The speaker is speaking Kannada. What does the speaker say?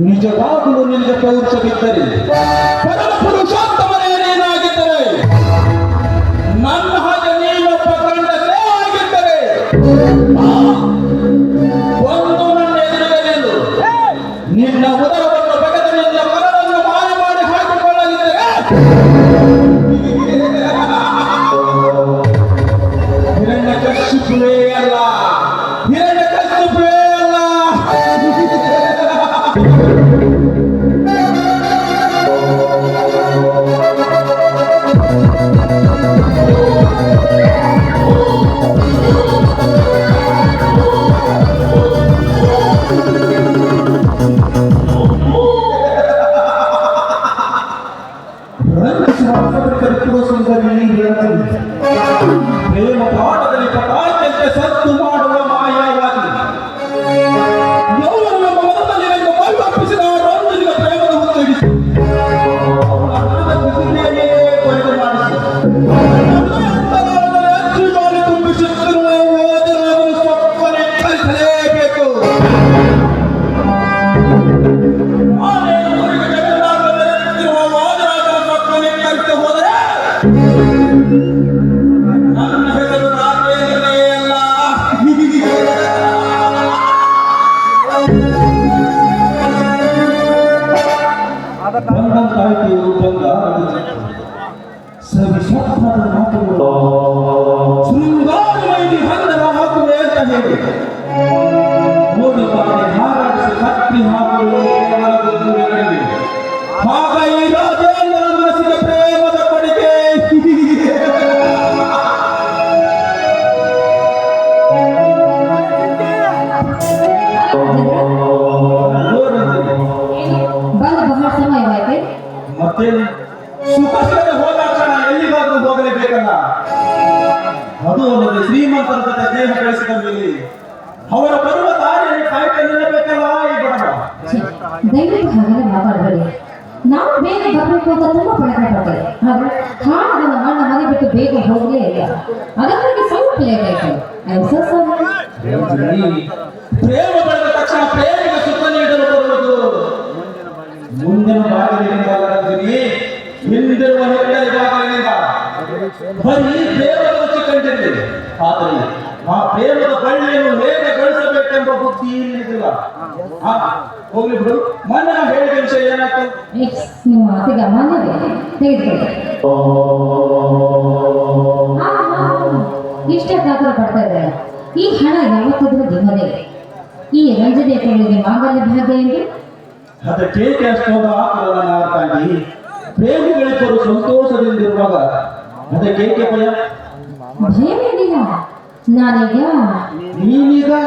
ನಿಜವಾಗಲೂ ನಿನಗೆ ಪೌರುಷವಿದ್ದರೆ ಪರಮ ಪುರುಷೋತ್ತಮನೇ ನೀನಾಗಿದ್ದರೆ ನನ್ನ ಹಾಗೆ ನೀನೊಬ್ಬ ಗಂಡಸೇ ಆಗಿದ್ದರೆ ಒಂದು ನನ್ನ ಎದುರಿಗೆ ನಿಲ್ಲು. ನಿನ್ನ ಉದರವನ್ನು ಬಗೆದ ನಿನ್ನ ಕರವನ್ನು ಮಾಯ ಮಾಡಿ ಹಾಕಿಕೊಳ್ಳಲಿದ್ದರೆ ಹಿರಣ್ಯಕಶಿಪುವೇ ಅಲ್ಲ, ಹಿರಣ್ಯಕಶಿಪುವೇ ಅಲ್ಲ. ಬಂದಂತಾಯ್ತು ಬಂದ ಸವಿಶಬ್ದದ ಮಾತುಗಳು ಶೃಂಗಾರಮೈಲಿ ಹಂದರ ಹಾಕುವೆ ಅಂತ ಹೇಳಿ ಮೂರು ಬಾರಿ ಹಾರಾಡಿಸಿ ಕತ್ತಿ ಹಾಕಲು ಆಗ ಈ ರಾಜೇಂದ್ರ ಮನಸ್ಸಿನ ಪ್ರೇಮದ ಕೊಡುಗೆ ಬಹಳ ಸಮಯವಾಯ್ತೆ. ಮತ್ತೇನು ಸುಖ ಸೇರಿ ಹೋದ ಕ್ಷಣ ಎಲ್ಲಿಗಾದ್ರೂ ಹೋಗಲೇಬೇಕಲ್ಲ. ಅದು ಅಲ್ಲದೆ ಶ್ರೀಮಂತರ ಜೊತೆ ದೇಹ ಬೆಳೆಸಿದ ಮೇಲೆ ಅವರ ಬರುವ ದಾರಿಯಲ್ಲಿ ಕಾಯ್ತಾ ನಿಲ್ಲಬೇಕಲ್ಲ ಈ ಬಡವ. ದಯವಿಟ್ಟು ಹಾಗೆಲ್ಲ ಮಾತಾಡಬೇಡಿ. ನಾವು ಬೇಗ ಬರಬೇಕು ಅಂತ ತುಂಬಾ ಪ್ರಯತ್ನ ಪಡ್ತೇವೆ. ಆದ್ರೆ ಹಾಗೆ ನನ್ನ ಮನೆ ಬಿಟ್ಟು ಬೇಗ ಹೋಗಲೇ ಇಲ್ಲ. ಅದಕ್ಕಾಗಿ ಸ್ವಲ್ಪ ಲೇಟ್ ಆಯ್ತು. ಪ್ರೇಮ ಬೆಳೆದ ತಕ್ಷಣ ಪ್ರೇಮಿಗೆ ಸುಖ ನೀಡಲು ಬರುವುದು ಮುಂದಿನ ಬಾಗಿಲಿನಿಂದ ಅಲ್ಲದಿರಿ, ಹಿಂದಿರುವ ಹೆಗ್ಗಡೆ ಬಾಗಿಲಿನಿಂದ. ಬರೀ ಪ್ರೇಮದ ರುಚಿ ಕಂಡಿದ್ದೇವೆ, ಆದರೆ ಆ ಪ್ರೇಮದ ಬಳ್ಳಿಯನ್ನು ಹೇಗೆ ಬೆಳೆಸಬೇಕೆಂಬ ಬುದ್ಧಿ ಇಲ್ಲಿಲ್ಲ. ಹೋಗ್ಲಿ ಬಿಡು, ಮೊನ್ನೆ ನಾವು ಹೇಳಿದ ವಿಷಯ ಏನಾಯ್ತು? ನಿಮ್ಮ ಮಾತಿಗೆ ಮಾನ್ಯವೇ ತೆಗೆದುಕೊಳ್ಳಿ. ಇಷ್ಟೇ ಕಾತರ ಪಡ್ತಾ ಇದ್ದಾರೆ. ಈ ಹಣ ಯಾವತ್ತಾದ್ರೂ ನಿಮ್ಮದೇ. ಈ ರಂಜನೆ ಕೊಡುಗೆ ಮಾಂಗಲ್ಯ ಭಾಗ್ಯ ಎಂದು ಅದಕ್ಕೆ ಅಷ್ಟೊಂದು ಆತುರನ ತಾಯಿ. ಪ್ರೇಮಿಗಳಿಬ್ಬರು ಸಂತೋಷದಿಂದಿರುವಾಗ ಅದಕ್ಕೇಕೆ ಭಯ? ಭಯವೇನಿಲ್ಲ. ನಾನೀಗ 3 ತಿಂಗಳ